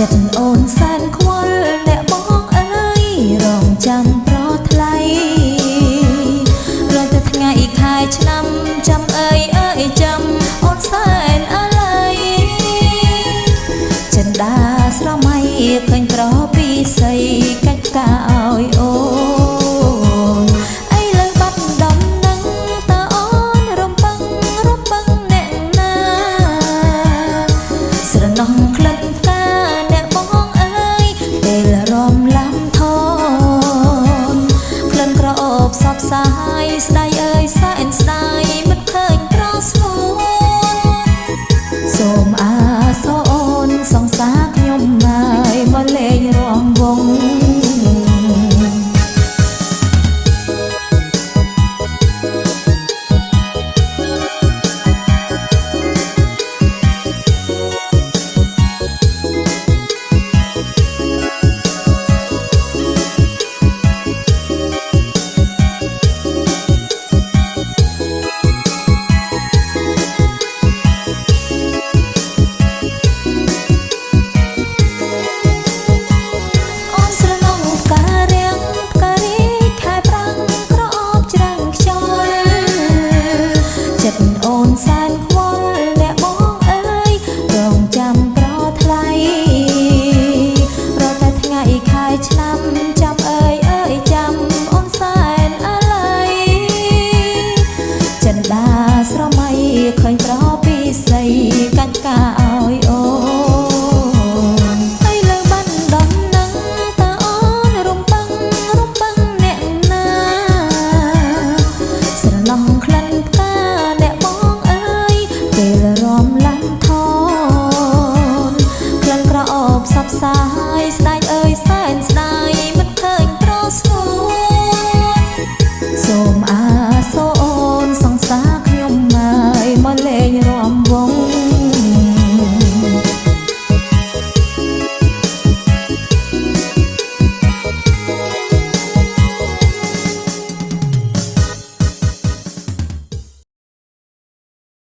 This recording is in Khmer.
ចិត្តអូនសែនខ្វល់អ្នកបងអើយរងចាំប្រថ្លៃរងតែថ្ងៃខែឆ្នាំចាំអើយចាំអូនសែនអាឡ័យចិន្តាស្រមៃឃើញប្រពីស័យកាច់កាឲ្យអូនអីលើបាត់ដំណឹងតើអូនរំពឹងអ្នកណាស្រណោះក្លិនសពសាយស្ដាយអើយសែនស្ដាយមិនឃើញប្រស្ពួនសូមអាសូនអូនសង្សារខ្ញុំហើយមកលេងរំវងអូនសែនខ្វល់អ្នកបងអើយរងចាំប្រថ្លៃរកតែថ្ងៃខែឆ្នាំចាំអើយចាំអូនសែនអាឡ័យចិន្តាស្រមៃឃើញប្រពីស័យកាច់កាឲ្យ